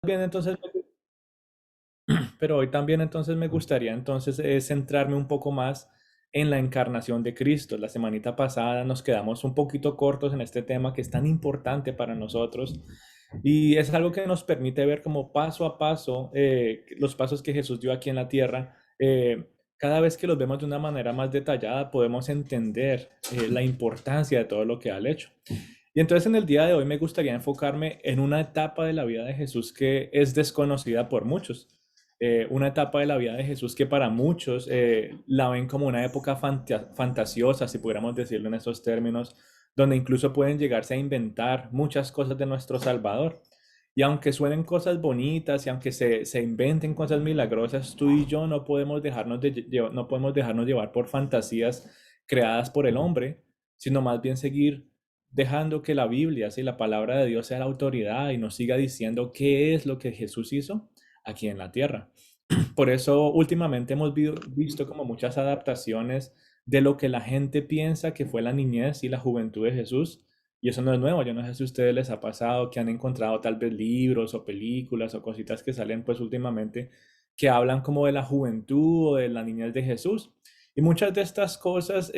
Bien, entonces, pero hoy también entonces me gustaría entonces centrarme un poco más en la encarnación de Cristo. La semanita pasada nos quedamos un poquito cortos en este tema que es tan importante para nosotros y es algo que nos permite ver como paso a paso los pasos que Jesús dio aquí en la tierra. Cada vez que los vemos de una manera más detallada podemos entender la importancia de todo lo que ha hecho. Y entonces en el día de hoy me gustaría enfocarme en una etapa de la vida de Jesús que es desconocida por muchos. Una etapa de la vida de Jesús que para muchos la ven como una época fantasiosa, si pudiéramos decirlo en esos términos, donde incluso pueden llegarse a inventar muchas cosas de nuestro Salvador. Y aunque suenen cosas bonitas y aunque se inventen cosas milagrosas, tú y yo no podemos no podemos dejarnos llevar por fantasías creadas por el hombre, sino más bien seguir dejando que la Biblia, ¿sí? La palabra de Dios sea la autoridad y nos siga diciendo qué es lo que Jesús hizo aquí en la tierra. Por eso últimamente hemos visto como muchas adaptaciones de lo que la gente piensa que fue la niñez y la juventud de Jesús. Y eso no es nuevo, yo no sé si a ustedes les ha pasado que han encontrado tal vez libros o películas o cositas que salen pues últimamente que hablan como de la juventud o de la niñez de Jesús. Y muchas de estas cosas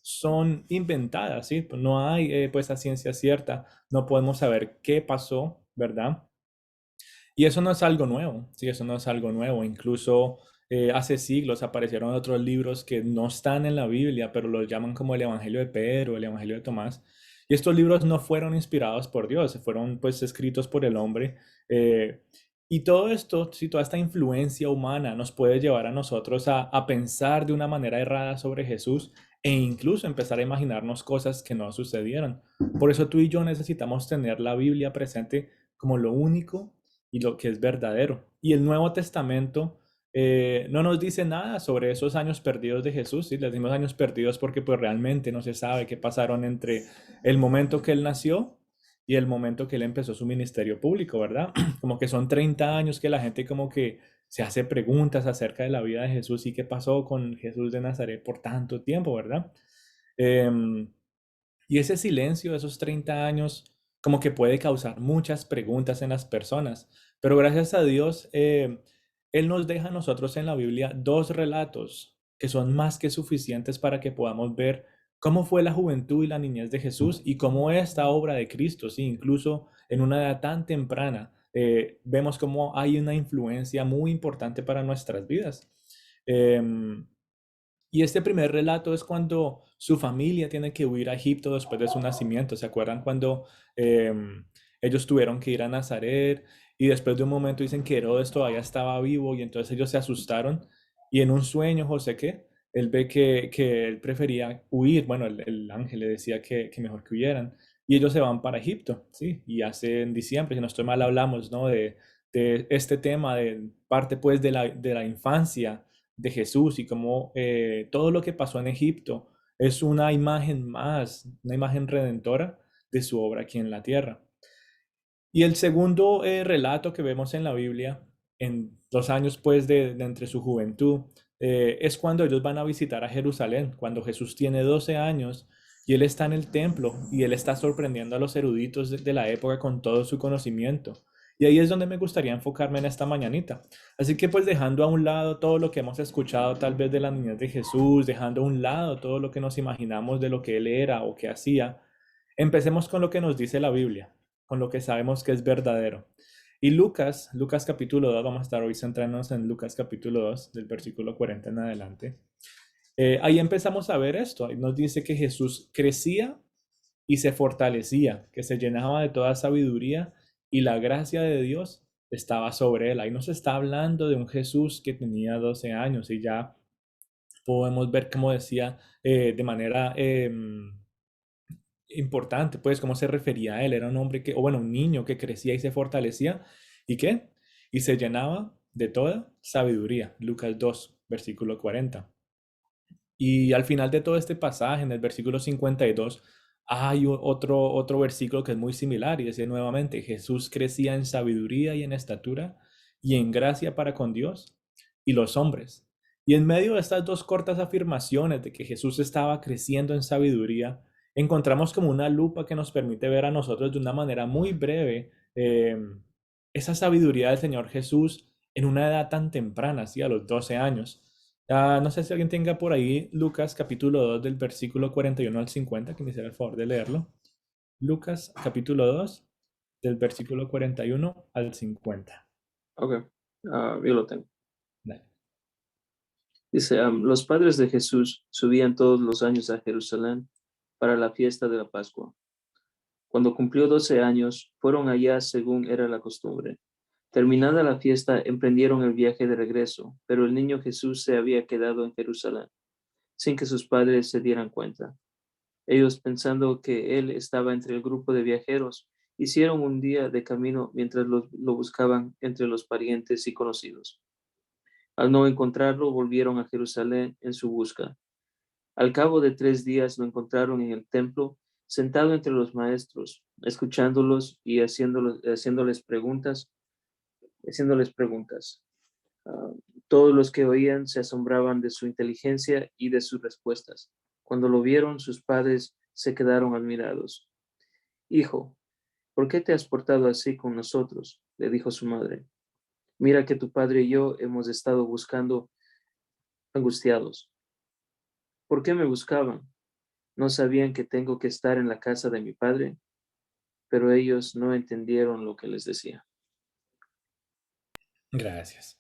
son inventadas, ¿sí? Pues no hay pues a ciencia cierta, no podemos saber qué pasó, ¿verdad? Y eso no es algo nuevo, sí, eso no es algo nuevo. Incluso hace siglos aparecieron otros libros que no están en la Biblia, pero los llaman como el Evangelio de Pedro, el Evangelio de Tomás. Y estos libros no fueron inspirados por Dios, fueron pues escritos por el hombre. eh, y todo esto, si toda esta influencia humana nos puede llevar a nosotros a pensar de una manera errada sobre Jesús e incluso empezar a imaginarnos cosas que no sucedieron. Por eso tú y yo necesitamos tener la Biblia presente como lo único y lo que es verdadero. Y el Nuevo Testamento no nos dice nada sobre esos años perdidos de Jesús, ¿sí? Les decimos años perdidos porque pues realmente no se sabe qué pasaron entre el momento que él nació y el momento que él empezó su ministerio público, ¿verdad? Como que son 30 años que la gente como que se hace preguntas acerca de la vida de Jesús y qué pasó con Jesús de Nazaret por tanto tiempo, ¿verdad? Em, y ese silencio de esos 30 años como que puede causar muchas preguntas en las personas. Pero gracias a Dios, Él nos deja a nosotros en la Biblia dos relatos que son más que suficientes para que podamos ver cómo fue la juventud y la niñez de Jesús y cómo esta obra de Cristo, sí, incluso en una edad tan temprana, vemos cómo hay una influencia muy importante para nuestras vidas. Em, y este primer relato es cuando su familia tiene que huir a Egipto después de su nacimiento. ¿Se acuerdan cuando ellos tuvieron que ir a Nazaret y después de un momento dicen que Herodes todavía estaba vivo y entonces ellos se asustaron y en un sueño José que él ve que él prefería huir, bueno, el ángel le decía que mejor que huyeran y ellos se van para Egipto, ¿sí? Y hace en diciembre, si no estoy mal, hablamos, ¿no? De este tema, de parte pues de la infancia de Jesús y cómo todo lo que pasó en Egipto es una imagen más, una imagen redentora de su obra aquí en la tierra. Y el segundo relato que vemos en la Biblia, en los años pues de entre su juventud, es cuando ellos van a visitar a Jerusalén, cuando Jesús tiene 12 años y él está en el templo y él está sorprendiendo a los eruditos de la época con todo su conocimiento. Y ahí es donde me gustaría enfocarme en esta mañanita. Así que pues dejando a un lado todo lo que hemos escuchado tal vez de la niñez de Jesús, dejando a un lado todo lo que nos imaginamos de lo que él era o que hacía, empecemos con lo que nos dice la Biblia, con lo que sabemos que es verdadero. Y Lucas capítulo 2, vamos a estar hoy centrándonos en Lucas capítulo 2, del versículo 40 en adelante. Ahí empezamos a ver esto. Ahí nos dice que Jesús crecía y se fortalecía, que se llenaba de toda sabiduría y la gracia de Dios estaba sobre él. Ahí nos está hablando de un Jesús que tenía 12 años y ya podemos ver, como decía, de manera importante, pues, cómo se refería a él. Era un hombre que, o bueno, un niño que crecía y se fortalecía. ¿Y qué? Y se llenaba de toda sabiduría. Lucas 2 versículo 40. Y al final de todo este pasaje, en el versículo 52 hay otro versículo que es muy similar y dice nuevamente, Jesús crecía en sabiduría y en estatura y en gracia para con Dios y los hombres. Y en medio de estas dos cortas afirmaciones de que Jesús estaba creciendo en sabiduría, encontramos como una lupa que nos permite ver a nosotros de una manera muy breve esa sabiduría del Señor Jesús en una edad tan temprana, ¿sí? A los 12 años. No sé si alguien tenga por ahí Lucas capítulo 2 del versículo 41 al 50, que me hiciera el favor de leerlo. Lucas capítulo 2 del versículo 41 al 50. Ok, yo lo tengo. Dale. Dice, los padres de Jesús subían todos los años a Jerusalén para la fiesta de la Pascua. Cuando cumplió 12 años, fueron allá según era la costumbre. Terminada la fiesta, emprendieron el viaje de regreso, pero el niño Jesús se había quedado en Jerusalén, sin que sus padres se dieran cuenta. Ellos, pensando que él estaba entre el grupo de viajeros, hicieron un día de camino mientras lo buscaban entre los parientes y conocidos. Al no encontrarlo, volvieron a Jerusalén en su busca. Al cabo de 3 días lo encontraron en el templo, sentado entre los maestros, escuchándolos y haciéndoles preguntas. Ah, Todos los que oían se asombraban de su inteligencia y de sus respuestas. Cuando lo vieron, sus padres se quedaron admirados. Hijo, ¿por qué te has portado así con nosotros? Le dijo su madre. Mira que tu padre y yo hemos estado buscando angustiados. ¿Por qué me buscaban? ¿No sabían que tengo que estar en la casa de mi padre? Pero ellos no entendieron lo que les decía. Gracias.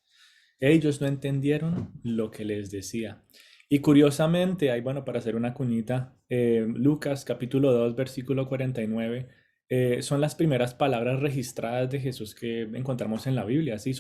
Ellos no entendieron lo que les decía. Y curiosamente, hay, bueno, para hacer una cuñita, Lucas capítulo 2 versículo 49, son las primeras palabras registradas de Jesús que encontramos en la Biblia. Sí,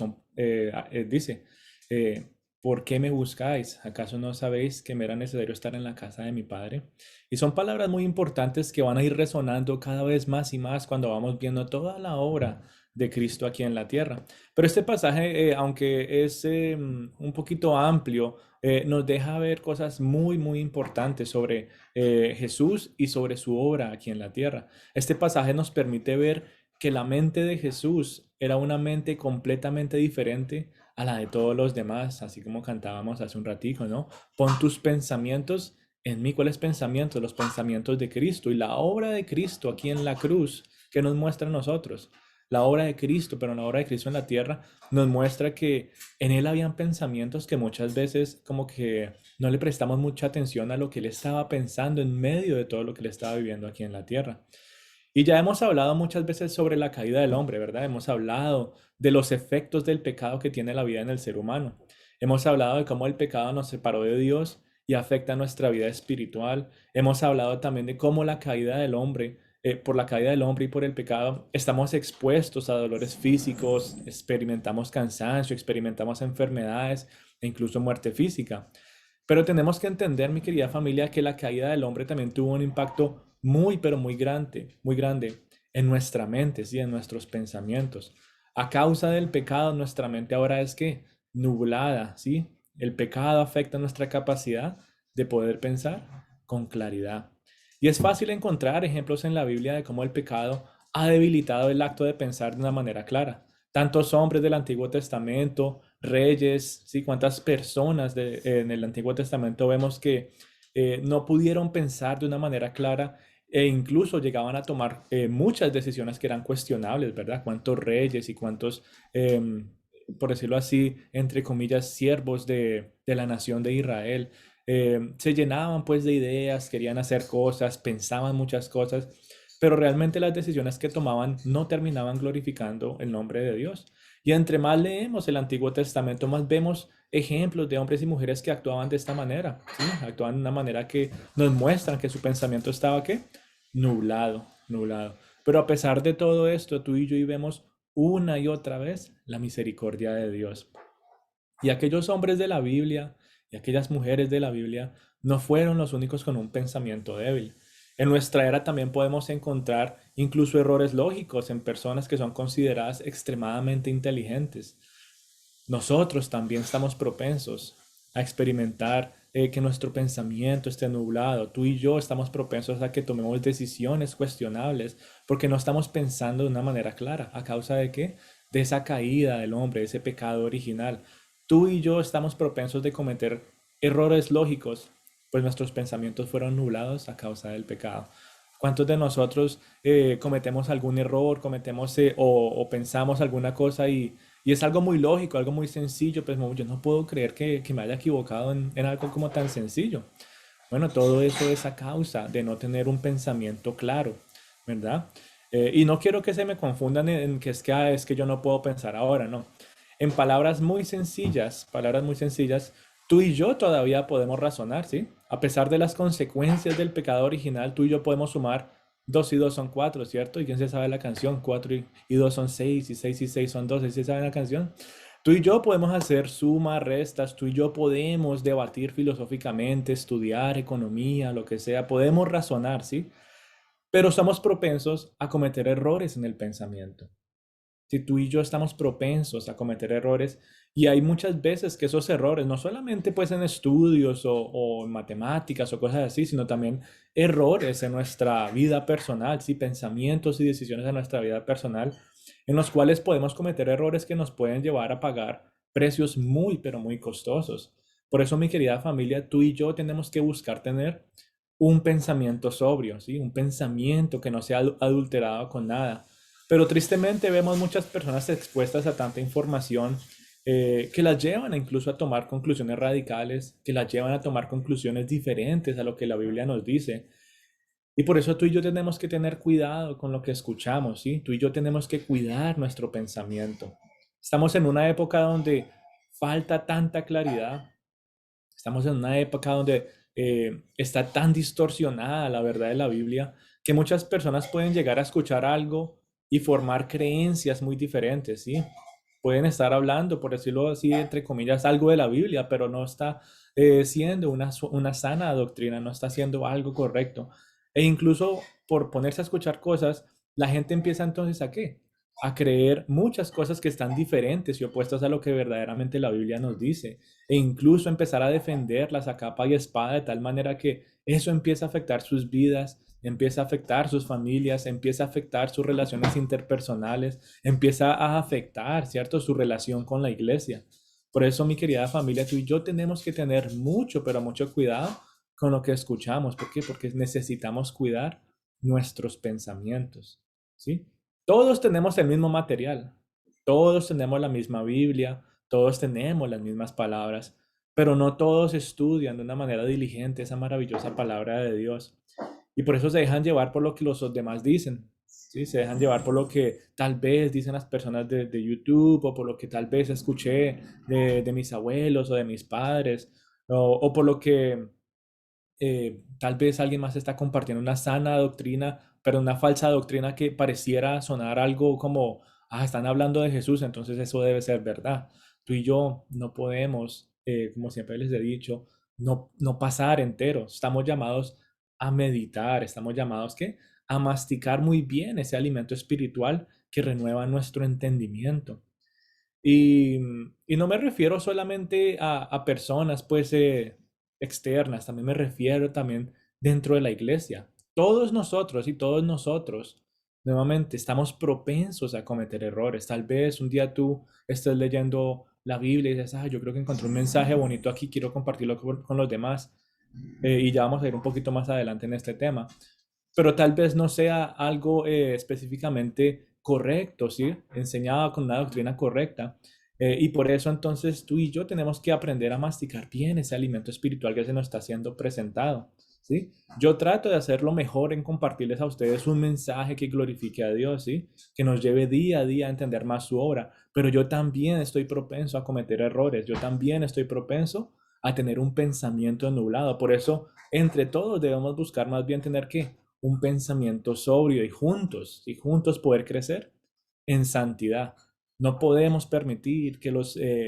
dice, eh, ¿por qué me buscáis? ¿Acaso no sabéis que me era necesario estar en la casa de mi Padre? Y son palabras muy importantes que van a ir resonando cada vez más y más cuando vamos viendo toda la obra de Cristo aquí en la tierra. Pero este pasaje, aunque es un poquito amplio, nos deja ver cosas muy, muy importantes sobre Jesús y sobre su obra aquí en la tierra. Este pasaje nos permite ver que la mente de Jesús era una mente completamente diferente a la de todos los demás, así como cantábamos hace un ratico, ¿no? Pon tus pensamientos en mí. ¿Cuáles pensamientos? Los pensamientos de Cristo y la obra de Cristo aquí en la cruz que nos muestra a nosotros. La obra de Cristo, pero la obra de Cristo en la tierra nos muestra que en él habían pensamientos que muchas veces como que no le prestamos mucha atención a lo que él estaba pensando en medio de todo lo que él estaba viviendo aquí en la tierra. Y ya hemos hablado muchas veces sobre la caída del hombre, ¿verdad? Hemos hablado de los efectos del pecado que tiene la vida en el ser humano. Hemos hablado de cómo el pecado nos separó de Dios y afecta nuestra vida espiritual. Hemos hablado también de cómo la caída del hombre, por la caída del hombre y por el pecado, estamos expuestos a dolores físicos, experimentamos cansancio, experimentamos enfermedades e incluso muerte física. Pero tenemos que entender, mi querida familia, que la caída del hombre también tuvo un impacto muy, pero muy grande en nuestra mente, ¿sí? En nuestros pensamientos. A causa del pecado, nuestra mente ahora es que nublada, ¿sí? El pecado afecta nuestra capacidad de poder pensar con claridad. Y es fácil encontrar ejemplos en la Biblia de cómo el pecado ha debilitado el acto de pensar de una manera clara. Tantos hombres del Antiguo Testamento, reyes, ¿sí? Cuántas personas en el Antiguo Testamento vemos que no pudieron pensar de una manera clara e incluso llegaban a tomar muchas decisiones que eran cuestionables, ¿verdad? Cuántos reyes y cuántos, por decirlo así, entre comillas, siervos de la nación de Israel se llenaban pues de ideas, querían hacer cosas, pensaban muchas cosas, pero realmente las decisiones que tomaban no terminaban glorificando el nombre de Dios. Y entre más leemos el Antiguo Testamento, más vemos ejemplos de hombres y mujeres que actuaban de esta manera, ¿sí? Actuaban de una manera que nos muestran que su pensamiento estaba, ¿qué? Nublado, nublado. Pero a pesar de todo esto, tú y yo y vemos una y otra vez la misericordia de Dios. Y aquellos hombres de la Biblia y aquellas mujeres de la Biblia no fueron los únicos con un pensamiento débil. En nuestra era también podemos encontrar incluso errores lógicos en personas que son consideradas extremadamente inteligentes. Nosotros también estamos propensos a experimentar que nuestro pensamiento esté nublado. Tú y yo estamos propensos a que tomemos decisiones cuestionables porque no estamos pensando de una manera clara. ¿A causa de qué? De esa caída del hombre, de ese pecado original. Tú y yo estamos propensos de cometer errores lógicos, pues nuestros pensamientos fueron nublados a causa del pecado. ¿Cuántos de nosotros cometemos algún error, cometemos o pensamos alguna cosa y es algo muy lógico, algo muy sencillo? Pues yo no puedo creer que me haya equivocado en algo como tan sencillo. Bueno, todo eso es a causa de no tener un pensamiento claro, ¿verdad? Y no quiero que se me confundan en que es que, es que yo no puedo pensar ahora, no. En palabras muy sencillas, tú y yo todavía podemos razonar, ¿sí? A pesar de las consecuencias del pecado original, tú y yo podemos sumar 2 y 2 son 4, ¿cierto? ¿Y quién se sabe la canción? 4 y 2 son 6 y 6 y 6 son 12, ¿sí se sabe la canción? Tú y yo podemos hacer sumas, restas, tú y yo podemos debatir filosóficamente, estudiar economía, lo que sea, podemos razonar, ¿sí? Pero somos propensos a cometer errores en el pensamiento. Si tú y yo estamos propensos a cometer errores y hay muchas veces que esos errores, no solamente pues en estudios o en matemáticas o cosas así, sino también errores en nuestra vida personal, sí, pensamientos y decisiones en nuestra vida personal, en los cuales podemos cometer errores que nos pueden llevar a pagar precios muy, pero muy costosos. Por eso, mi querida familia, tú y yo tenemos que buscar tener un pensamiento sobrio, ¿sí? Un pensamiento que no sea adulterado con nada. Pero tristemente vemos muchas personas expuestas a tanta información que las llevan incluso a tomar conclusiones radicales, que las llevan a tomar conclusiones diferentes a lo que la Biblia nos dice. Y por eso tú y yo tenemos que tener cuidado con lo que escuchamos, ¿sí? Tú y yo tenemos que cuidar nuestro pensamiento. Estamos en una época donde falta tanta claridad. Estamos en una época donde está tan distorsionada la verdad de la Biblia que muchas personas pueden llegar a escuchar algo y formar creencias muy diferentes, ¿sí? Pueden estar hablando, por decirlo así, entre comillas, algo de la Biblia, pero no está siendo una sana doctrina, no está siendo algo correcto. E incluso por ponerse a escuchar cosas, la gente empieza entonces ¿a qué? A creer muchas cosas que están diferentes y opuestas a lo que verdaderamente la Biblia nos dice e incluso empezar a defenderlas a capa y espada de tal manera que eso empieza a afectar sus vidas, empieza a afectar sus familias, empieza a afectar sus relaciones interpersonales, empieza a afectar, ¿cierto?, su relación con la iglesia. Por eso, mi querida familia, tú y yo tenemos que tener mucho, pero mucho cuidado con lo que escuchamos. ¿Por qué? Porque necesitamos cuidar nuestros pensamientos, ¿sí? Todos tenemos el mismo material, todos tenemos la misma Biblia, todos tenemos las mismas palabras, pero no todos estudian de una manera diligente esa maravillosa palabra de Dios. Y por eso se dejan llevar por lo que los demás dicen, ¿sí? Se dejan llevar por lo que tal vez dicen las personas de YouTube o por lo que tal vez escuché de mis abuelos o de mis padres o por lo que tal vez alguien más está compartiendo una sana doctrina, pero una falsa doctrina que pareciera sonar algo como, ah, están hablando de Jesús, entonces eso debe ser verdad. Tú y yo no podemos, como siempre les he dicho, no pasar enteros. Estamos llamados a meditar, estamos llamados ¿qué? A masticar muy bien ese alimento espiritual que renueva nuestro entendimiento. Y, y no me refiero solamente a personas pues externas, también me refiero también dentro de la iglesia. Todos nosotros y todos nosotros, nuevamente, estamos propensos a cometer errores. Tal vez un día tú estés leyendo la Biblia y dices, ah, yo creo que encontré un mensaje bonito aquí, quiero compartirlo con los demás. Y ya vamos a ir un poquito más adelante en este tema, pero tal vez no sea algo específicamente correcto, ¿sí? Enseñado con una doctrina correcta. Y por eso entonces tú y yo tenemos que aprender a masticar bien ese alimento espiritual que se nos está siendo presentado, ¿sí? Yo trato de hacerlo mejor en compartirles a ustedes un mensaje que glorifique a Dios, ¿sí? Que nos lleve día a día a entender más su obra, pero yo también estoy propenso a cometer errores, yo también estoy propenso a tener un pensamiento nublado. Por eso, entre todos debemos buscar más bien tener ¿qué? Un pensamiento sobrio y juntos poder crecer en santidad. No podemos permitir que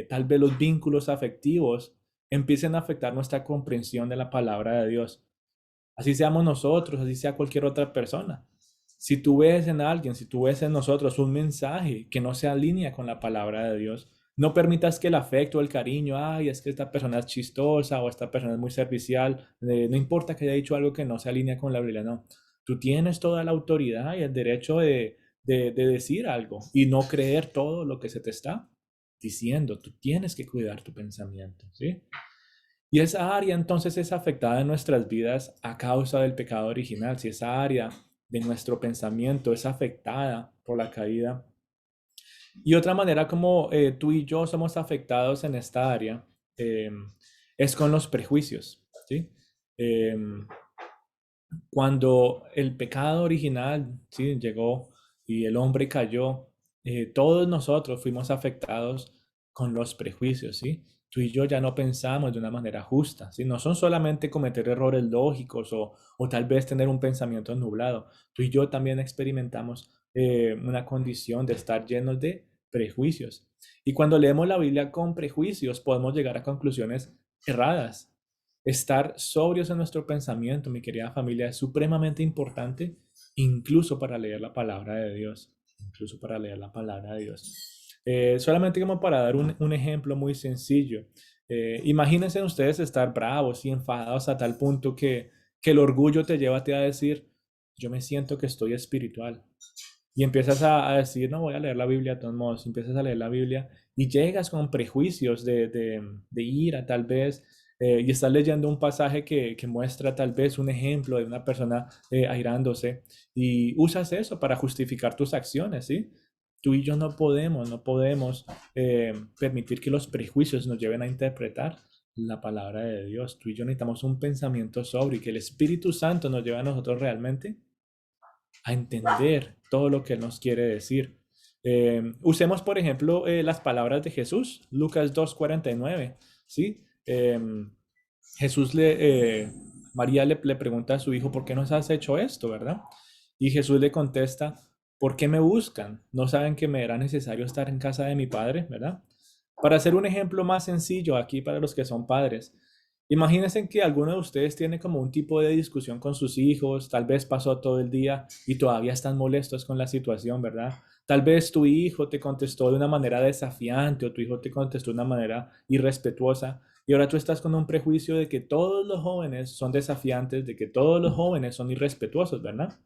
tal vez los vínculos afectivos empiecen a afectar nuestra comprensión de la palabra de Dios. Así seamos nosotros, así sea cualquier otra persona. Si tú ves en alguien, si tú ves en nosotros un mensaje que no se alinea con la palabra de Dios, no permitas que el afecto o el cariño, ay, es que esta persona es chistosa o esta persona es muy servicial, no importa que haya dicho algo que no se alinea con la Biblia, no. Tú tienes toda la autoridad y el derecho de decir algo y no creer todo lo que se te está diciendo. Tú tienes que cuidar tu pensamiento, ¿sí? Y esa área entonces es afectada en nuestras vidas a causa del pecado original. Si esa área de nuestro pensamiento es afectada por la caída. Y otra manera como tú y yo somos afectados en esta área eh, es con los prejuicios, ¿sí? Eh, Cuando el pecado original, ¿sí?, llegó y el hombre cayó, todos nosotros fuimos afectados con los prejuicios, ¿sí? Tú y yo ya no pensamos de una manera justa, ¿sí? No son solamente cometer errores lógicos o tal vez tener un pensamiento nublado. Tú y yo también experimentamos una condición de estar llenos de prejuicios. Y cuando leemos la Biblia con prejuicios, podemos llegar a conclusiones erradas. Estar sobrios en nuestro pensamiento, mi querida familia, es supremamente importante, incluso para leer la palabra de Dios. Incluso para leer la palabra de Dios. Solamente como para dar un ejemplo muy sencillo. Imagínense ustedes estar bravos y enfadados a tal punto que el orgullo te lleva a ti a decir, yo me siento que estoy espiritual. Y empiezas a decir, no, voy a leer la Biblia de todos modos. Empiezas a leer la Biblia y llegas con prejuicios de ira, tal vez, y estás leyendo un pasaje que muestra tal vez un ejemplo de una persona airándose y usas eso para justificar tus acciones, ¿sí? Tú y yo no podemos permitir que los prejuicios nos lleven a interpretar la palabra de Dios. Tú y yo necesitamos un pensamiento sobrio y que el Espíritu Santo nos lleve a nosotros realmente a entender todo lo que Él nos quiere decir. Usemos, por ejemplo, las palabras de Jesús, Lucas 2:49, ¿sí? Jesús María le pregunta a su hijo, ¿por qué nos has hecho esto, verdad? Y Jesús le contesta, ¿por qué me buscan? ¿No saben que me era necesario estar en casa de mi padre, verdad? Para hacer un ejemplo más sencillo aquí para los que son padres, imagínense que alguno de ustedes tiene como un tipo de discusión con sus hijos, tal vez pasó todo el día y todavía están molestos con la situación, ¿verdad? Tal vez tu hijo te contestó de una manera desafiante o tu hijo te contestó de una manera irrespetuosa y ahora tú estás con un prejuicio de que todos los jóvenes son desafiantes, de que todos los jóvenes son irrespetuosos, ¿verdad?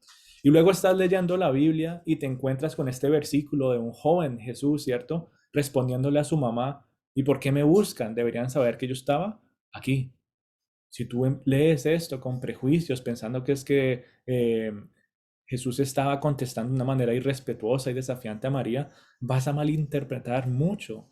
Y luego estás leyendo la Biblia y te encuentras con este versículo de un joven Jesús, ¿cierto? Respondiéndole a su mamá, ¿y por qué me buscan? Deberían saber que yo estaba aquí. Si tú lees esto con prejuicios, pensando que es que Jesús estaba contestando de una manera irrespetuosa y desafiante a María, vas a malinterpretar mucho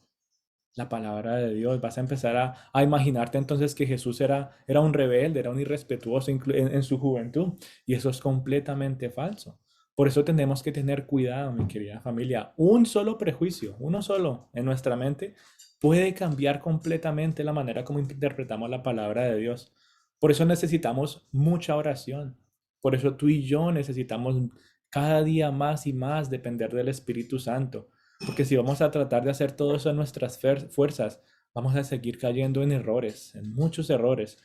la palabra de Dios. Vas a empezar a imaginarte entonces que Jesús era un rebelde, era un irrespetuoso en su juventud. Y eso es completamente falso. Por eso tenemos que tener cuidado, mi querida familia. Un solo prejuicio, uno solo en nuestra mente, puede cambiar completamente la manera como interpretamos la palabra de Dios. Por eso necesitamos mucha oración. Por eso tú y yo necesitamos cada día más y más depender del Espíritu Santo. Porque si vamos a tratar de hacer todo eso en nuestras fuerzas, vamos a seguir cayendo en errores, en muchos errores.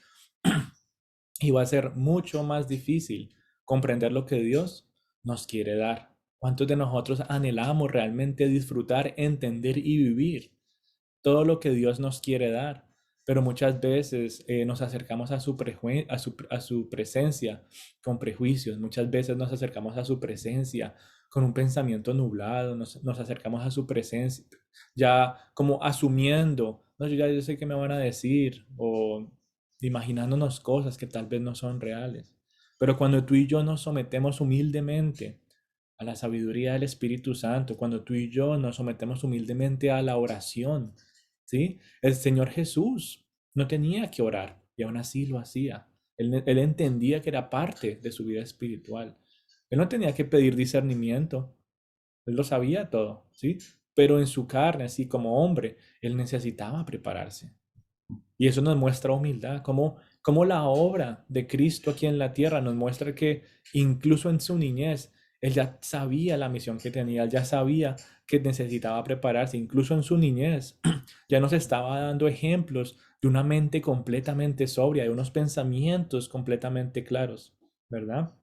Y va a ser mucho más difícil comprender lo que Dios nos quiere dar. ¿Cuántos de nosotros anhelamos realmente disfrutar, entender y vivir todo lo que Dios nos quiere dar? Pero muchas veces nos acercamos a su presencia con prejuicios, muchas veces nos acercamos a su presencia con un pensamiento nublado, nos acercamos a su presencia ya como asumiendo, no, yo sé qué me van a decir, o imaginándonos cosas que tal vez no son reales. Pero cuando tú y yo nos sometemos humildemente a la sabiduría del Espíritu Santo, cuando tú y yo nos sometemos humildemente a la oración, ¿sí? El Señor Jesús no tenía que orar y aún así lo hacía. Él entendía que era parte de su vida espiritual. Él no tenía que pedir discernimiento, él lo sabía todo, ¿sí? Pero en su carne, así como hombre, él necesitaba prepararse. Y eso nos muestra humildad, como la obra de Cristo aquí en la tierra nos muestra que incluso en su niñez, él ya sabía la misión que tenía, él ya sabía que necesitaba prepararse, incluso en su niñez, ya nos estaba dando ejemplos de una mente completamente sobria, de unos pensamientos completamente claros, ¿verdad?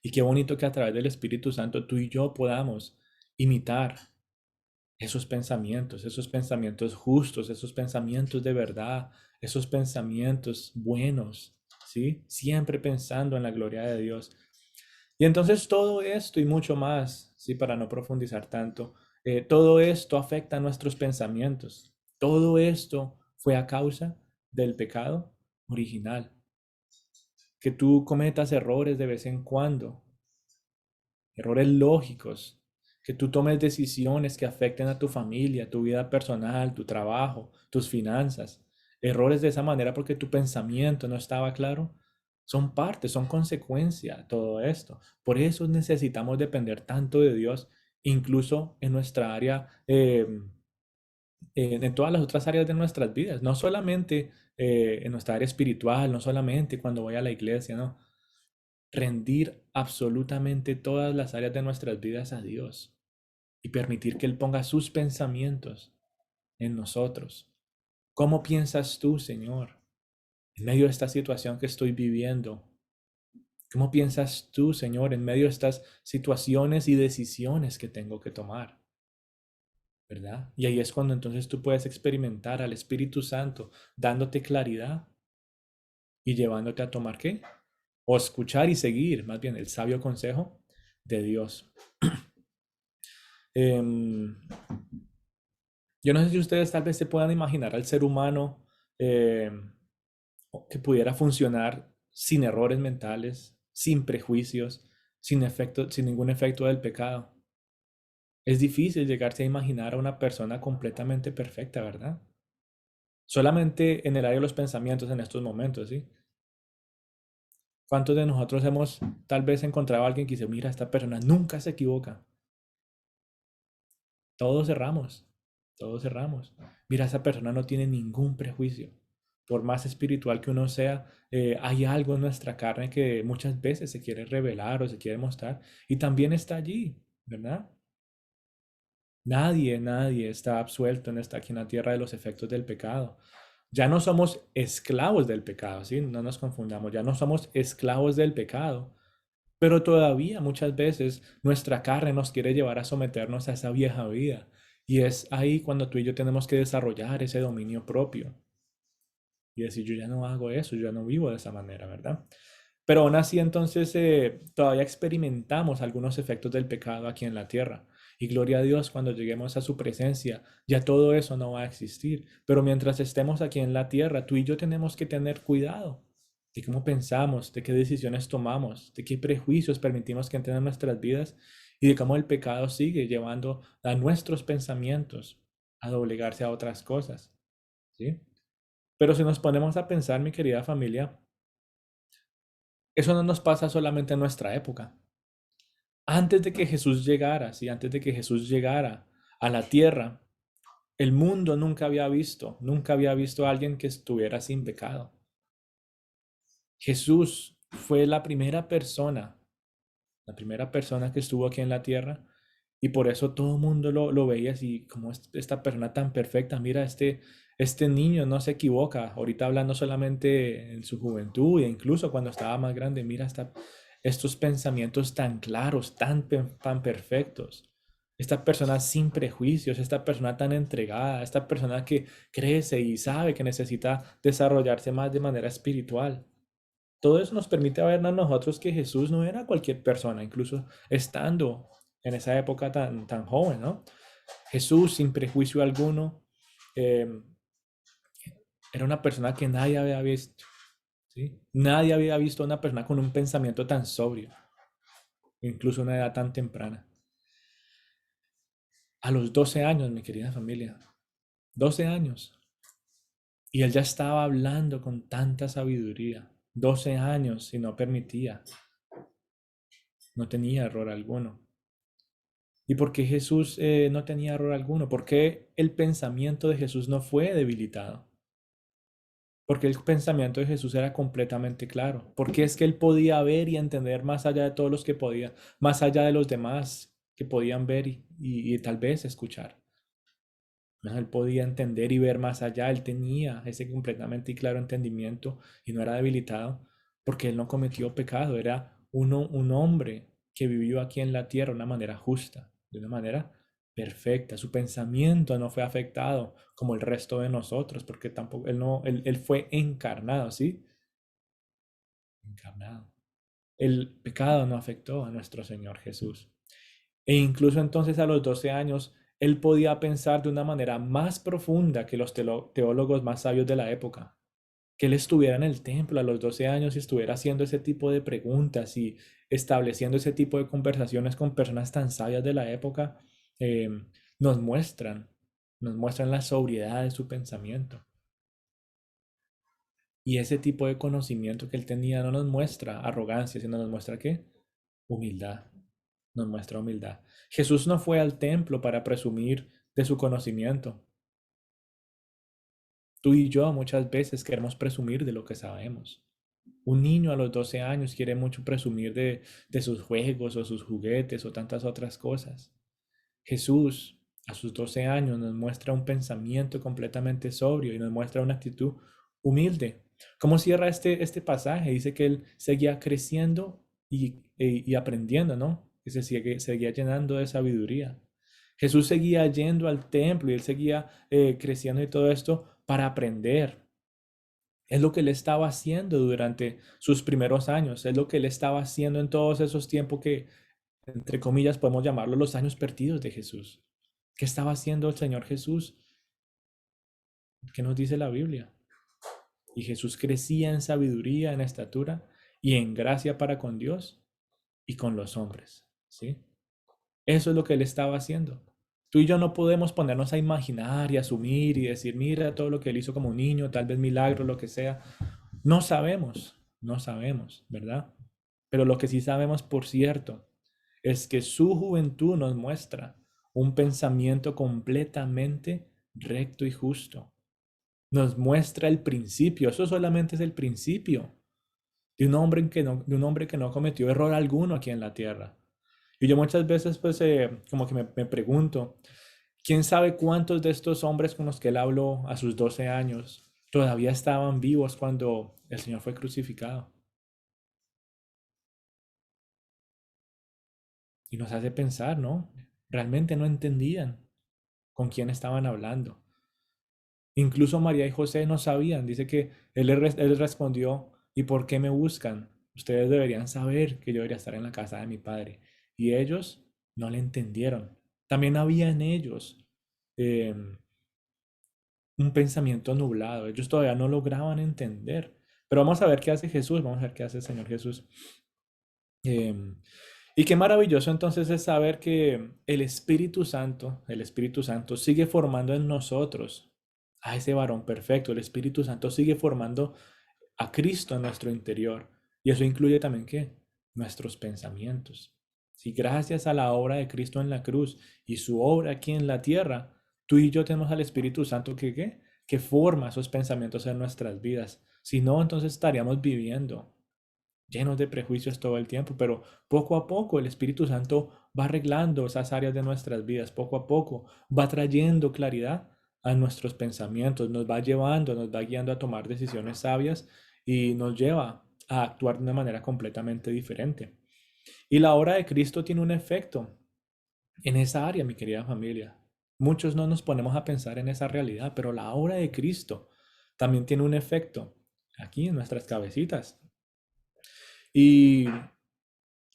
Y qué bonito que a través del Espíritu Santo tú y yo podamos imitar esos pensamientos justos, esos pensamientos de verdad, esos pensamientos buenos, ¿sí? Siempre pensando en la gloria de Dios. Y entonces todo esto y mucho más, ¿sí? Para no profundizar tanto, todo esto afecta a nuestros pensamientos. Todo esto fue a causa del pecado original. Que tú cometas errores de vez en cuando, errores lógicos, que tú tomes decisiones que afecten a tu familia, tu vida personal, tu trabajo, tus finanzas. Errores de esa manera porque tu pensamiento no estaba claro. Son parte, son consecuencia de todo esto. Por eso necesitamos depender tanto de Dios, incluso en nuestra área, en todas las otras áreas de nuestras vidas. No solamente en nuestra área espiritual, no solamente cuando voy a la iglesia, no. Rendir absolutamente todas las áreas de nuestras vidas a Dios y permitir que Él ponga sus pensamientos en nosotros. ¿Cómo piensas tú, Señor, en medio de esta situación que estoy viviendo? ¿Cómo piensas tú, Señor, en medio de estas situaciones y decisiones que tengo que tomar? ¿Verdad? Y ahí es cuando entonces tú puedes experimentar al Espíritu Santo dándote claridad y llevándote a tomar qué? O escuchar y seguir, más bien, el sabio consejo de Dios. Em, yo no sé si ustedes tal vez se puedan imaginar al ser humano que pudiera funcionar sin errores mentales, sin prejuicios, sin efecto, sin ningún efecto del pecado. Es difícil llegarse a imaginar a una persona completamente perfecta, ¿verdad? Solamente en el área de los pensamientos en estos momentos, ¿sí? ¿Cuántos de nosotros hemos tal vez encontrado a alguien que dice, mira, esta persona nunca se equivoca? Todos cerramos, todos cerramos. Mira, esa persona no tiene ningún prejuicio. Por más espiritual que uno sea, hay algo en nuestra carne que muchas veces se quiere revelar o se quiere mostrar y también está allí, ¿verdad? Nadie está absuelto aquí en la tierra de los efectos del pecado. Ya no somos esclavos del pecado, ¿sí? No nos confundamos, ya no somos esclavos del pecado, pero todavía muchas veces nuestra carne nos quiere llevar a someternos a esa vieja vida. Y es ahí cuando tú y yo tenemos que desarrollar ese dominio propio y decir, yo ya no hago eso, yo ya no vivo de esa manera, ¿verdad? Pero aún así entonces todavía experimentamos algunos efectos del pecado aquí en la tierra. Y gloria a Dios, cuando lleguemos a su presencia, ya todo eso no va a existir. Pero mientras estemos aquí en la tierra, tú y yo tenemos que tener cuidado de cómo pensamos, de qué decisiones tomamos, de qué prejuicios permitimos que entren en nuestras vidas y de cómo el pecado sigue llevando a nuestros pensamientos a doblegarse a otras cosas. ¿Sí? Pero si nos ponemos a pensar, mi querida familia, eso no nos pasa solamente en nuestra época. Antes de que Jesús llegara, sí, antes de que Jesús llegara a la tierra, el mundo nunca había visto a alguien que estuviera sin pecado. Jesús fue la primera persona que estuvo aquí en la tierra, y por eso todo el mundo lo veía así, como esta persona tan perfecta. Mira, este niño no se equivoca, ahorita hablando solamente en su juventud e incluso cuando estaba más grande, mira estos pensamientos tan claros, tan perfectos. Esta persona sin prejuicios, esta persona tan entregada, esta persona que crece y sabe que necesita desarrollarse más de manera espiritual. Todo eso nos permite ver a nosotros que Jesús no era cualquier persona, incluso estando en esa época tan joven, ¿no? Jesús, sin prejuicio alguno, eh, era una persona que nadie había visto, ¿sí? Nadie había visto a una persona con un pensamiento tan sobrio, incluso a una edad tan temprana. A los 12 años, mi querida familia, 12 años, y él ya estaba hablando con tanta sabiduría. 12 años y no permitía, no tenía error alguno. ¿Y por qué Jesús no tenía error alguno? ¿Por qué el pensamiento de Jesús no fue debilitado? Porque el pensamiento de Jesús era completamente claro. Porque es que él podía ver y entender más allá de todos los que podían, más allá de los demás que podían ver y tal vez escuchar. No, él podía entender y ver más allá. Él tenía ese completamente y claro entendimiento y no era debilitado porque él no cometió pecado. Era un hombre que vivió aquí en la tierra de una manera justa, de una manera perfecta. Su pensamiento no fue afectado como el resto de nosotros porque tampoco, él no, él fue encarnado, ¿sí? Encarnado. El pecado no afectó a nuestro Señor Jesús. E incluso entonces a los 12 años, él podía pensar de una manera más profunda que los teólogos más sabios de la época. que él estuviera en el templo a los 12 años y estuviera haciendo ese tipo de preguntas y estableciendo ese tipo de conversaciones con personas tan sabias de la época, eh, nos muestran, nos muestran la sobriedad de su pensamiento. Y ese tipo de conocimiento que él tenía no nos muestra arrogancia, sino nos muestra ¿qué? Humildad. Nos muestra humildad. Jesús no fue al templo para presumir de su conocimiento. Tú y yo muchas veces queremos presumir de lo que sabemos. Un niño a los 12 años quiere mucho presumir de sus juegos o sus juguetes o tantas otras cosas. Jesús a sus 12 años nos muestra un pensamiento completamente sobrio y nos muestra una actitud humilde. ¿Cómo cierra este pasaje? Dice que él seguía creciendo y aprendiendo, ¿no? Que seguía llenando de sabiduría. Jesús seguía yendo al templo y él seguía creciendo y todo esto para aprender. Es lo que él estaba haciendo durante sus primeros años, es lo que él estaba haciendo en todos esos tiempos que, entre comillas, podemos llamarlo los años perdidos de Jesús. ¿Qué estaba haciendo el Señor Jesús? ¿Qué nos dice la Biblia? Y Jesús crecía en sabiduría, en estatura y en gracia para con Dios y con los hombres. ¿Sí? Eso es lo que él estaba haciendo. Tú y yo no podemos ponernos a imaginar y asumir y decir, mira todo lo que él hizo como un niño, tal vez milagro, lo que sea. No sabemos, no sabemos, ¿verdad? Pero lo que sí sabemos, por cierto, es que su juventud nos muestra un pensamiento completamente recto y justo. Nos muestra el principio, eso solamente es el principio de un hombre de un hombre que no cometió error alguno aquí en la tierra. Y yo muchas veces, pues, como que me pregunto, ¿quién sabe cuántos de estos hombres con los que él habló a sus 12 años todavía estaban vivos cuando el Señor fue crucificado? Y nos hace pensar, ¿no? Realmente no entendían con quién estaban hablando. Incluso María y José no sabían. Dice que él respondió, ¿y por qué me buscan? Ustedes deberían saber que yo debería estar en la casa de mi padre. Y ellos no le entendieron. También había en ellos eh, un pensamiento nublado. Ellos todavía no lograban entender. Pero vamos a ver qué hace Jesús, vamos a ver qué hace el Señor Jesús. Em, y qué maravilloso entonces es saber que el Espíritu Santo sigue formando en nosotros a ese varón perfecto. El Espíritu Santo sigue formando a Cristo en nuestro interior. Y eso incluye también ¿qué? Nuestros pensamientos. Si gracias a la obra de Cristo en la cruz y su obra aquí en la tierra, tú y yo tenemos al Espíritu Santo que ¿qué? Que forma esos pensamientos en nuestras vidas. Si no, entonces estaríamos viviendo llenos de prejuicios todo el tiempo, pero poco a poco el Espíritu Santo va arreglando esas áreas de nuestras vidas, poco a poco va trayendo claridad a nuestros pensamientos, nos va llevando, nos va guiando a tomar decisiones sabias y nos lleva a actuar de una manera completamente diferente. Y la obra de Cristo tiene un efecto en esa área, mi querida familia. Muchos no nos ponemos a pensar en esa realidad, pero la obra de Cristo también tiene un efecto aquí en nuestras cabecitas. Y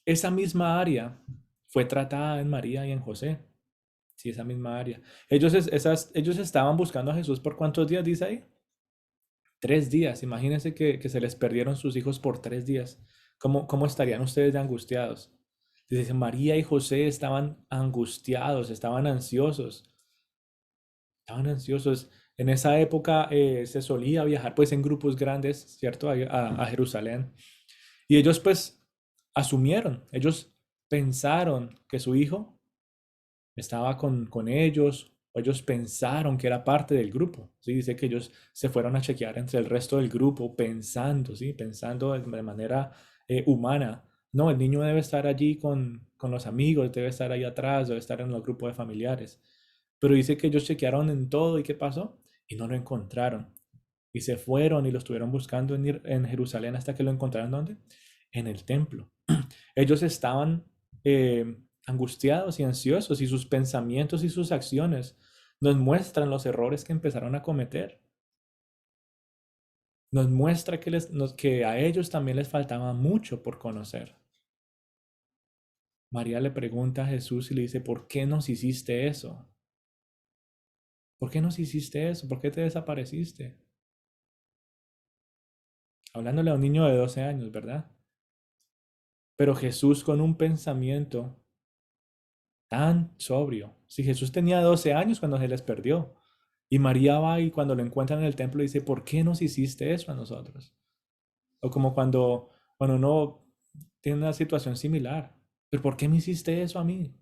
esa misma área fue tratada en María y en José. Sí, esa misma área. Ellos estaban buscando a Jesús por cuántos días, dice ahí. 3 días. Imagínense que se les perdieron sus hijos por 3 días. ¿Cómo estarían ustedes de angustiados? Dice, María y José estaban angustiados, estaban ansiosos. Estaban ansiosos. En esa época se solía viajar pues en grupos grandes, ¿cierto? A Jerusalén. Y ellos pues asumieron, ellos pensaron que su hijo estaba con ellos, o ellos pensaron que era parte del grupo, ¿sí? Dice que ellos se fueron a chequear entre el resto del grupo pensando, ¿sí? Pensando de manera humana. No, el niño debe estar allí con los amigos, debe estar ahí atrás, debe estar en el grupo de familiares. Pero dice que ellos chequearon en todo y ¿qué pasó? Y no lo encontraron. Y se fueron y lo estuvieron buscando en Jerusalén hasta que lo encontraron. ¿Dónde? En el templo. Ellos estaban angustiados y ansiosos y sus pensamientos y sus acciones nos muestran los errores que empezaron a cometer. Nos muestra que a ellos también les faltaba mucho por conocer. María le pregunta a Jesús y le dice, ¿por qué nos hiciste eso? ¿Por qué nos hiciste eso? ¿Por qué te desapareciste? hablándole a un niño de 12 años, ¿verdad? Pero Jesús con un pensamiento tan sobrio. Si Jesús tenía 12 años cuando se les perdió, y María va y cuando lo encuentran en el templo dice, ¿por qué nos hiciste eso a nosotros? O como cuando uno tiene una situación similar, ¿pero por qué me hiciste eso a mí?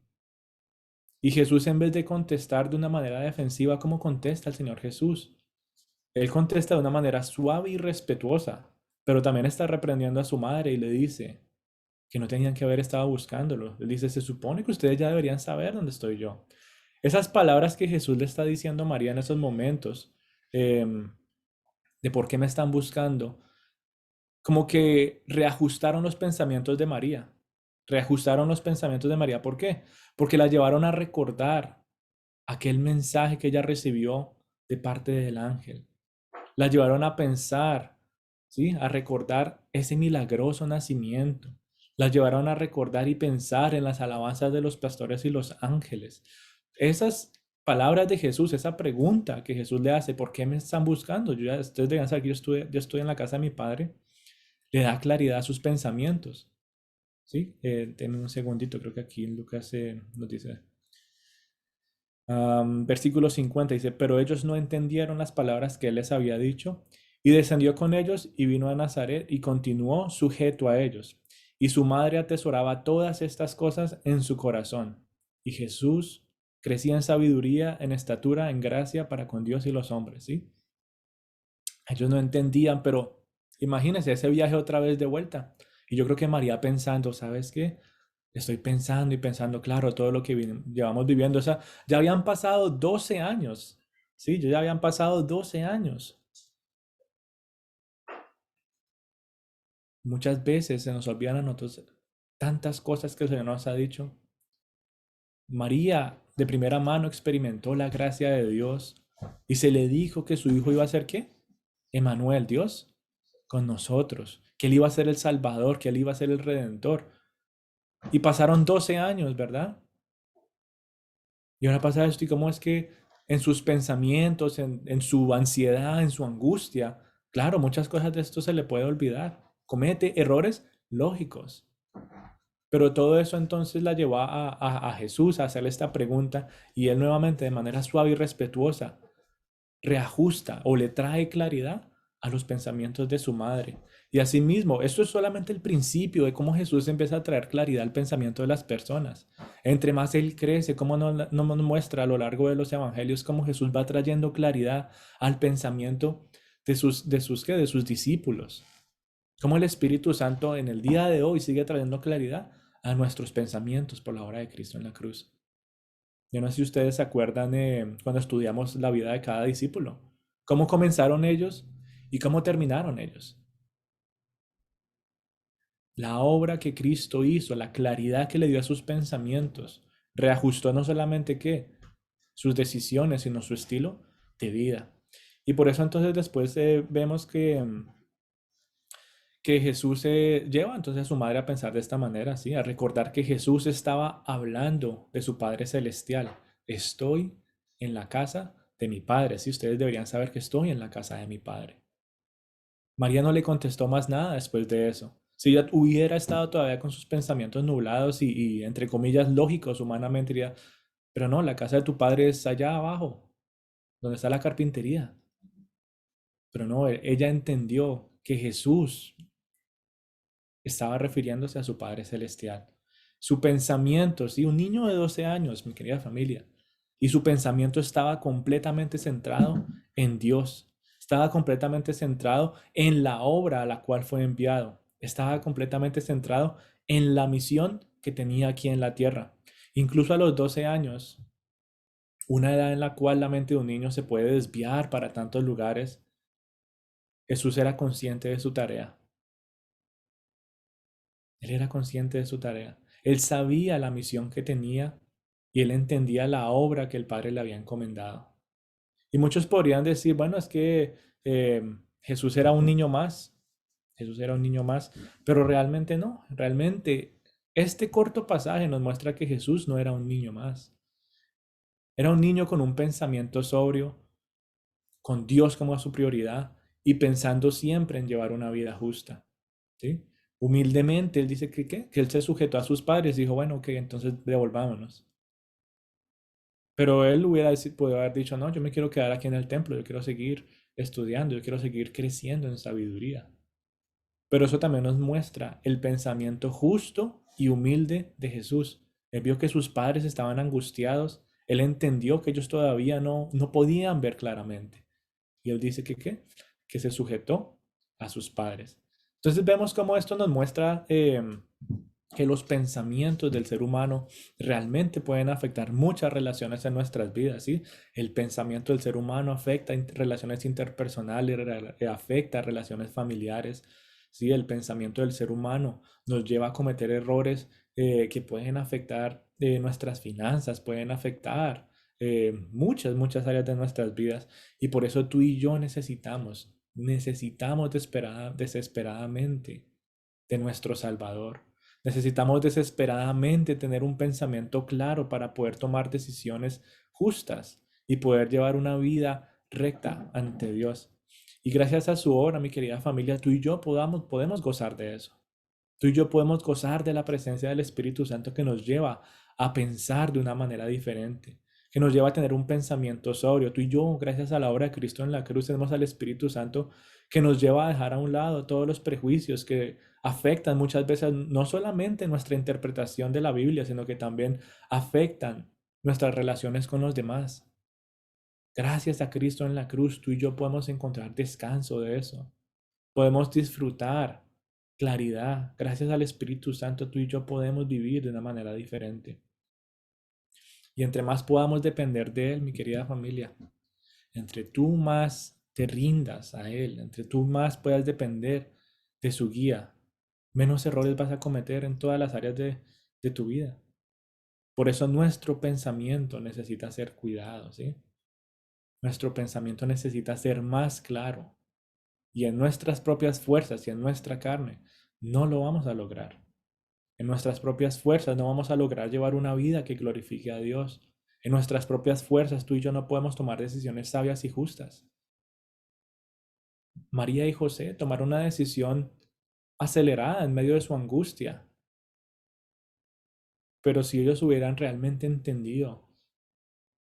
Y Jesús, en vez de contestar de una manera defensiva, ¿cómo contesta el Señor Jesús? Él contesta de una manera suave y respetuosa, pero también está reprendiendo a su madre y le dice que no tenían que haber estado buscándolo. Él dice, se supone que ustedes ya deberían saber dónde estoy yo. Esas palabras que Jesús le está diciendo a María en esos momentos, em, de por qué me están buscando, como que reajustaron los pensamientos de María. Reajustaron los pensamientos de María. ¿Por qué? Porque la llevaron a recordar aquel mensaje que ella recibió de parte del ángel. La llevaron a pensar, ¿sí? A recordar ese milagroso nacimiento. La llevaron a recordar y pensar en las alabanzas de los pastores y los ángeles. Esas palabras de Jesús, esa pregunta que Jesús le hace, ¿por qué me están buscando? Ustedes deben saber que yo estoy en la casa de mi padre, le da claridad a sus pensamientos. ¿Sí? Denme un segundito, creo que aquí Lucas nos dice. Versículo 50 dice, pero ellos no entendieron las palabras que él les había dicho, y descendió con ellos y vino a Nazaret y continuó sujeto a ellos. Y su madre atesoraba todas estas cosas en su corazón. Y Jesús crecía en sabiduría, en estatura, en gracia para con Dios y los hombres, ¿sí? Ellos no entendían, pero imagínense ese viaje otra vez de vuelta. Y yo creo que María pensando, ¿sabes qué? Estoy pensando y pensando, claro, todo lo que llevamos viviendo. O sea, ya habían pasado 12 años. Sí, ya habían pasado 12 años. Muchas veces se nos olvidan a nosotros tantas cosas que el Señor nos ha dicho. María de primera mano experimentó la gracia de Dios y se le dijo que su hijo iba a ser ¿qué? Emanuel, Dios con nosotros, que él iba a ser el Salvador, que él iba a ser el Redentor. Y pasaron 12 años, ¿verdad? Y ahora pasa esto, y cómo es que en sus pensamientos, en su ansiedad, en su angustia, claro, muchas cosas de esto se le puede olvidar. Comete errores lógicos. Pero todo eso entonces la llevó a Jesús a hacerle esta pregunta y él nuevamente de manera suave y respetuosa reajusta o le trae claridad a los pensamientos de su madre. Y asimismo, esto es solamente el principio de cómo Jesús empieza a traer claridad al pensamiento de las personas. Entre más Él crece, como nos muestra a lo largo de los evangelios, cómo Jesús va trayendo claridad al pensamiento de sus discípulos. Cómo el Espíritu Santo en el día de hoy sigue trayendo claridad a nuestros pensamientos por la obra de Cristo en la cruz. Yo no sé si ustedes se acuerdan cuando estudiamos la vida de cada discípulo, cómo comenzaron ellos y cómo terminaron ellos. La obra que Cristo hizo, la claridad que le dio a sus pensamientos, reajustó no solamente qué, sus decisiones, sino su estilo de vida. Y por eso entonces después vemos que Jesús lleva entonces a su madre a pensar de esta manera, ¿sí? A recordar que Jesús estaba hablando de su Padre Celestial. Estoy en la casa de mi Padre, ¿sí? Ustedes deberían saber que estoy en la casa de mi Padre. María no le contestó más nada después de eso. Si ella hubiera estado todavía con sus pensamientos nublados y entre comillas lógicos humanamente, diría, pero no, la casa de tu Padre es allá abajo, donde está la carpintería. Pero no, ella entendió que Jesús estaba refiriéndose a su Padre Celestial. Su pensamiento, sí, un niño de 12 años, mi querida familia, y su pensamiento estaba completamente centrado en Dios, estaba completamente centrado en la obra a la cual fue enviado, estaba completamente centrado en la misión que tenía aquí en la tierra. Incluso a los 12 años, una edad en la cual la mente de un niño se puede desviar para tantos lugares, Jesús era consciente de su tarea. Él era consciente de su tarea. Él sabía la misión que tenía y él entendía la obra que el Padre le había encomendado. Y muchos podrían decir, bueno, es que Jesús era un niño más. Jesús era un niño más, pero realmente no. Realmente este corto pasaje nos muestra que Jesús no era un niño más. Era un niño con un pensamiento sobrio, con Dios como su prioridad y pensando siempre en llevar una vida justa, ¿sí? Humildemente, él dice que él se sujetó a sus padres y dijo, bueno, ok, entonces devolvámonos. Pero él podido haber dicho, no, yo me quiero quedar aquí en el templo, yo quiero seguir estudiando, yo quiero seguir creciendo en sabiduría. Pero eso también nos muestra el pensamiento justo y humilde de Jesús. Él vio que sus padres estaban angustiados, él entendió que ellos todavía no podían ver claramente. Y él dice que, ¿qué? Que se sujetó a sus padres. Entonces vemos cómo esto nos muestra que los pensamientos del ser humano realmente pueden afectar muchas relaciones en nuestras vidas, ¿sí? El pensamiento del ser humano afecta relaciones interpersonales, afecta relaciones familiares, ¿sí? El pensamiento del ser humano nos lleva a cometer errores que pueden afectar nuestras finanzas, pueden afectar muchas áreas de nuestras vidas. Y por eso tú y yo necesitamos desesperadamente de nuestro Salvador. Necesitamos desesperadamente tener un pensamiento claro para poder tomar decisiones justas y poder llevar una vida recta ante Dios. Y gracias a su obra, mi querida familia, tú y yo podemos gozar de eso. Tú y yo podemos gozar de la presencia del Espíritu Santo que nos lleva a pensar de una manera diferente, que nos lleva a tener un pensamiento sobrio. Tú y yo, gracias a la obra de Cristo en la cruz, tenemos al Espíritu Santo que nos lleva a dejar a un lado todos los prejuicios que afectan muchas veces no solamente nuestra interpretación de la Biblia, sino que también afectan nuestras relaciones con los demás. Gracias a Cristo en la cruz, tú y yo podemos encontrar descanso de eso. Podemos disfrutar claridad. Gracias al Espíritu Santo, tú y yo podemos vivir de una manera diferente. Y entre más podamos depender de Él, mi querida familia, entre tú más te rindas a Él, entre tú más puedas depender de su guía, menos errores vas a cometer en todas las áreas de tu vida. Por eso nuestro pensamiento necesita ser cuidado, ¿sí? Nuestro pensamiento necesita ser más claro. Y en nuestras propias fuerzas y en nuestra carne no lo vamos a lograr. En nuestras propias fuerzas no vamos a lograr llevar una vida que glorifique a Dios. En nuestras propias fuerzas tú y yo no podemos tomar decisiones sabias y justas. María y José tomaron una decisión acelerada en medio de su angustia. Pero si ellos hubieran realmente entendido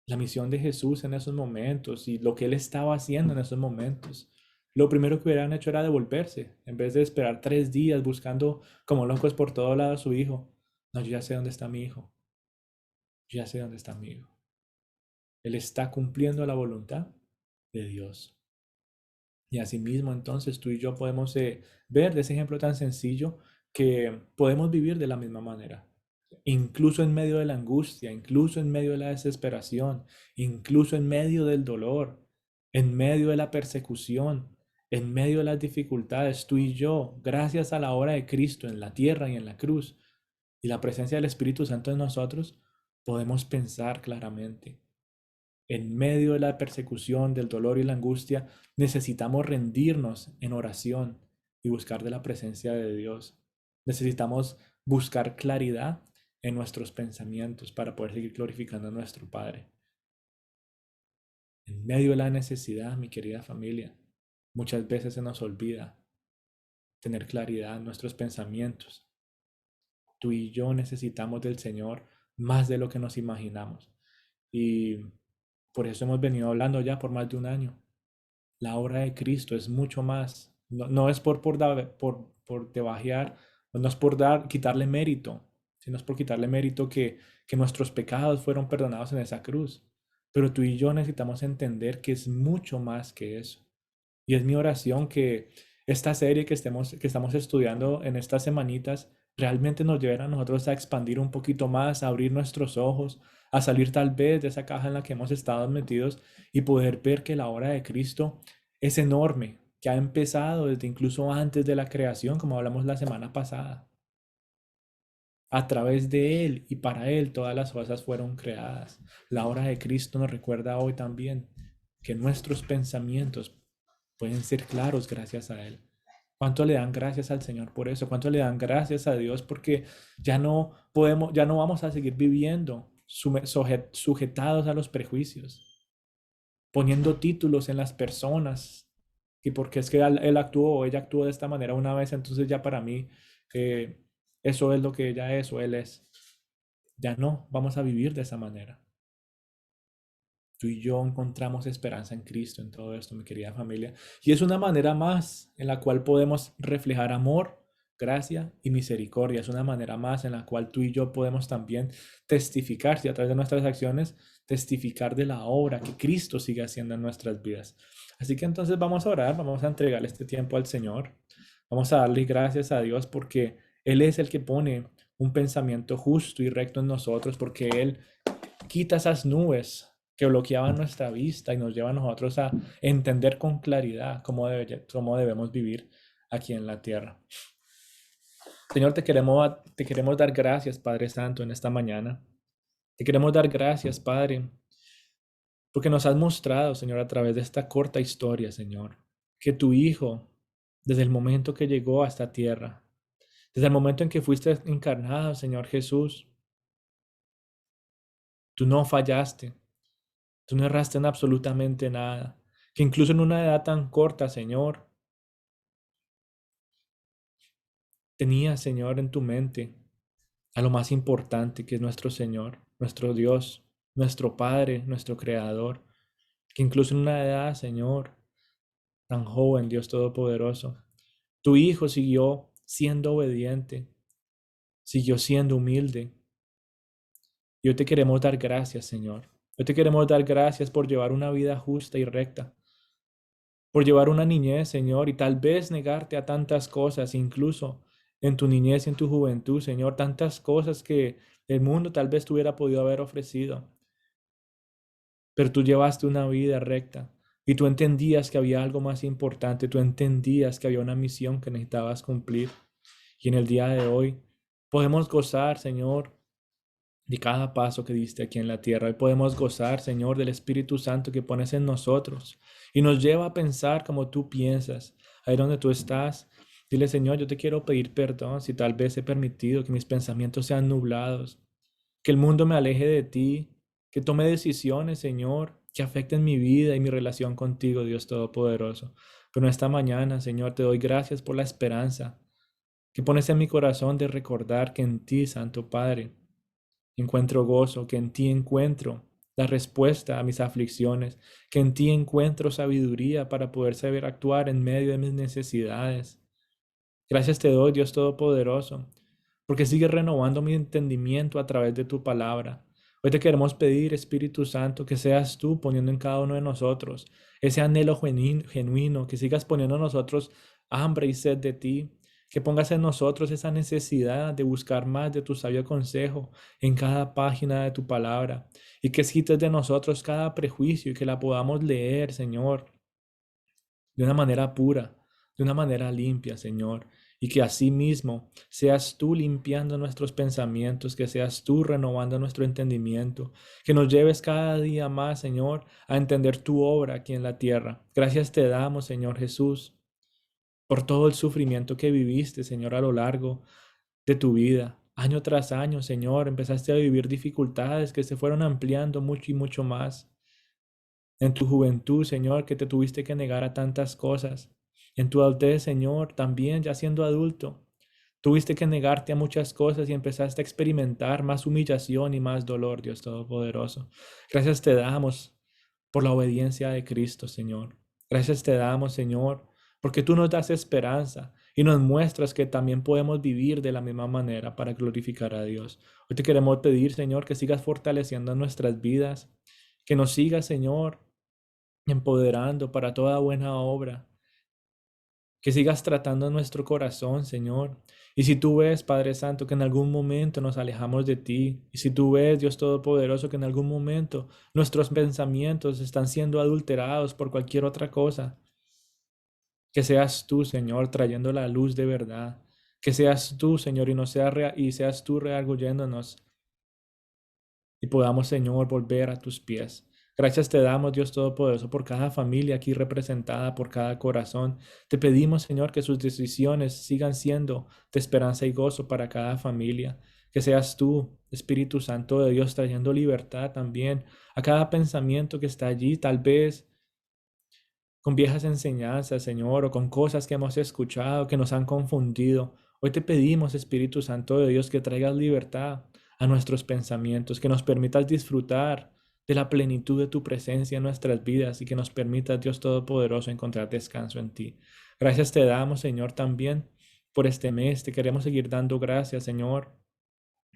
la misión de Jesús en esos momentos y lo que él estaba haciendo en esos momentos, lo primero que hubieran hecho era devolverse, en vez de esperar 3 días buscando como locos por todo lado a su hijo. No, yo ya sé dónde está mi hijo. Yo ya sé dónde está mi hijo. Él está cumpliendo la voluntad de Dios. Y asimismo, entonces tú y yo podemos ver de ese ejemplo tan sencillo que podemos vivir de la misma manera. Incluso en medio de la angustia, incluso en medio de la desesperación, incluso en medio del dolor, en medio de la persecución, en medio de las dificultades, tú y yo, gracias a la obra de Cristo en la tierra y en la cruz y la presencia del Espíritu Santo en nosotros, podemos pensar claramente. En medio de la persecución, del dolor y la angustia, necesitamos rendirnos en oración y buscar de la presencia de Dios. Necesitamos buscar claridad en nuestros pensamientos para poder seguir glorificando a nuestro Padre. En medio de la necesidad, mi querida familia, muchas veces se nos olvida tener claridad en nuestros pensamientos. Tú y yo necesitamos del Señor más de lo que nos imaginamos. Y por eso hemos venido hablando ya por más de un año. La obra de Cristo es mucho más. No es por debajear, no es por quitarle mérito, sino es por quitarle mérito que nuestros pecados fueron perdonados en esa cruz. Pero tú y yo necesitamos entender que es mucho más que eso. Y es mi oración que esta serie que estamos estudiando en estas semanitas realmente nos lleve a nosotros a expandir un poquito más, a abrir nuestros ojos, a salir tal vez de esa caja en la que hemos estado metidos y poder ver que la obra de Cristo es enorme, que ha empezado desde incluso antes de la creación, como hablamos la semana pasada. A través de Él y para Él todas las cosas fueron creadas. La obra de Cristo nos recuerda hoy también que nuestros pensamientos pueden ser claros gracias a Él. ¿Cuánto le dan gracias al Señor por eso? ¿Cuánto le dan gracias a Dios porque ya no vamos a seguir viviendo sujetados a los prejuicios, poniendo títulos en las personas y porque es que él actuó o ella actuó de esta manera una vez, entonces ya para mí eso es lo que ella es o él es. Ya no, vamos a vivir de esa manera. Tú y yo encontramos esperanza en Cristo en todo esto, mi querida familia. Y es una manera más en la cual podemos reflejar amor, gracia y misericordia. Es una manera más en la cual tú y yo podemos también testificar, si a través de nuestras acciones, testificar de la obra que Cristo sigue haciendo en nuestras vidas. Así que entonces vamos a orar, vamos a entregar este tiempo al Señor. Vamos a darle gracias a Dios porque Él es el que pone un pensamiento justo y recto en nosotros, porque Él quita esas nubes que bloqueaban nuestra vista y nos lleva a nosotros a entender con claridad cómo debemos vivir aquí en la tierra. Señor, te queremos dar gracias, Padre Santo, en esta mañana. Te queremos dar gracias, Padre, porque nos has mostrado, Señor, a través de esta corta historia, Señor, que tu Hijo, desde el momento que llegó a esta tierra, desde el momento en que fuiste encarnado, Señor Jesús, tú no fallaste. Tú no erraste en absolutamente nada. Que incluso en una edad tan corta, Señor, tenías, Señor, en tu mente a lo más importante que es nuestro Señor, nuestro Dios, nuestro Padre, nuestro Creador. Que incluso en una edad, Señor, tan joven, Dios Todopoderoso, tu Hijo siguió siendo obediente, siguió siendo humilde. Y hoy te queremos dar gracias, Señor. Hoy te queremos dar gracias por llevar una vida justa y recta, por llevar una niñez, Señor, y tal vez negarte a tantas cosas, incluso en tu niñez y en tu juventud, Señor, tantas cosas que el mundo tal vez te hubiera podido haber ofrecido, pero tú llevaste una vida recta y tú entendías que había algo más importante, tú entendías que había una misión que necesitabas cumplir. Y en el día de hoy podemos gozar, Señor, de cada paso que diste aquí en la tierra. Hoy podemos gozar, Señor, del Espíritu Santo que pones en nosotros y nos lleva a pensar como tú piensas. Ahí donde tú estás, dile, Señor, yo te quiero pedir perdón si tal vez he permitido que mis pensamientos sean nublados, que el mundo me aleje de ti, que tome decisiones, Señor, que afecten mi vida y mi relación contigo, Dios Todopoderoso. Pero esta mañana, Señor, te doy gracias por la esperanza que pones en mi corazón de recordar que en ti, Santo Padre, encuentro gozo, que en ti encuentro la respuesta a mis aflicciones, que en ti encuentro sabiduría para poder saber actuar en medio de mis necesidades. Gracias te doy, Dios Todopoderoso, porque sigues renovando mi entendimiento a través de tu palabra. Hoy te queremos pedir, Espíritu Santo, que seas tú poniendo en cada uno de nosotros ese anhelo genuino, que sigas poniendo en nosotros hambre y sed de ti, que pongas en nosotros esa necesidad de buscar más de tu sabio consejo en cada página de tu palabra y que quites de nosotros cada prejuicio y que la podamos leer, Señor, de una manera pura, de una manera limpia, Señor, y que asimismo seas tú limpiando nuestros pensamientos, que seas tú renovando nuestro entendimiento, que nos lleves cada día más, Señor, a entender tu obra aquí en la tierra. Gracias te damos, Señor Jesús, por todo el sufrimiento que viviste, Señor, a lo largo de tu vida. Año tras año, Señor, empezaste a vivir dificultades que se fueron ampliando mucho y mucho más. En tu juventud, Señor, que te tuviste que negar a tantas cosas. En tu adultez, Señor, también ya siendo adulto, tuviste que negarte a muchas cosas y empezaste a experimentar más humillación y más dolor, Dios Todopoderoso. Gracias te damos por la obediencia de Cristo, Señor. Gracias te damos, Señor, porque tú nos das esperanza y nos muestras que también podemos vivir de la misma manera para glorificar a Dios. Hoy te queremos pedir, Señor, que sigas fortaleciendo nuestras vidas, que nos sigas, Señor, empoderando para toda buena obra, que sigas tratando nuestro corazón, Señor. Y si tú ves, Padre Santo, que en algún momento nos alejamos de ti, y si tú ves, Dios Todopoderoso, que en algún momento nuestros pensamientos están siendo adulterados por cualquier otra cosa, que seas tú, Señor, trayendo la luz de verdad, que seas tú, Señor, y no sea y seas tú rearguyéndonos y podamos, Señor, volver a tus pies. Gracias te damos, Dios Todopoderoso, por cada familia aquí representada, por cada corazón. Te pedimos, Señor, que sus decisiones sigan siendo de esperanza y gozo para cada familia. Que seas tú, Espíritu Santo de Dios, trayendo libertad también a cada pensamiento que está allí, tal vez con viejas enseñanzas, Señor, o con cosas que hemos escuchado que nos han confundido. Hoy te pedimos, Espíritu Santo de Dios, que traigas libertad a nuestros pensamientos, que nos permitas disfrutar de la plenitud de tu presencia en nuestras vidas y que nos permitas, Dios Todopoderoso, encontrar descanso en ti. Gracias te damos, Señor, también por este mes. Te queremos seguir dando gracias, Señor,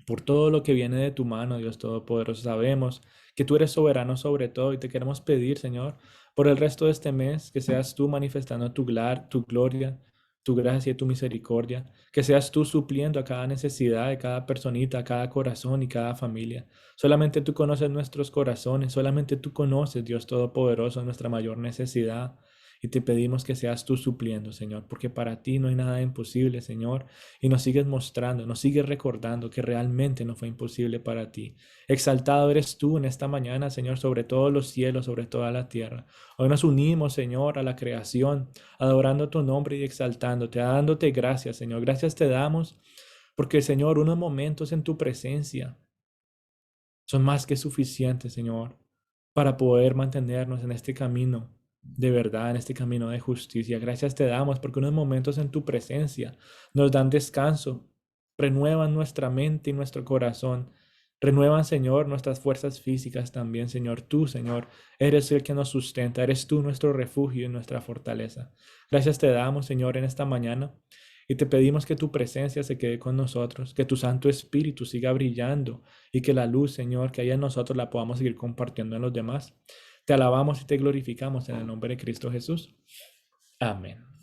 por todo lo que viene de tu mano, Dios Todopoderoso. Sabemos que tú eres soberano sobre todo y te queremos pedir, Señor, por el resto de este mes, que seas tú manifestando tu gloria, tu gracia y tu misericordia, que seas tú supliendo a cada necesidad de cada personita, a cada corazón y cada familia. Solamente tú conoces nuestros corazones, solamente tú conoces, Dios Todopoderoso, nuestra mayor necesidad. Y te pedimos que seas tú supliendo, Señor, porque para ti no hay nada imposible, Señor, y nos sigues mostrando, nos sigues recordando que realmente no fue imposible para ti. Exaltado eres tú en esta mañana, Señor, sobre todos los cielos, sobre toda la tierra. Hoy nos unimos, Señor, a la creación, adorando tu nombre y exaltándote, dándote gracias, Señor. Gracias te damos porque, Señor, unos momentos en tu presencia son más que suficientes, Señor, para poder mantenernos en este camino de verdad, en este camino de justicia. Gracias te damos porque unos momentos en tu presencia nos dan descanso, renuevan nuestra mente y nuestro corazón. Renuevan, Señor, nuestras fuerzas físicas también, Señor. Tú, Señor, eres el que nos sustenta, eres tú nuestro refugio y nuestra fortaleza. Gracias te damos, Señor, en esta mañana. Y te pedimos que tu presencia se quede con nosotros, que tu Santo Espíritu siga brillando y que la luz, Señor, que haya en nosotros la podamos seguir compartiendo en los demás. Te alabamos y te glorificamos en el nombre de Cristo Jesús. Amén.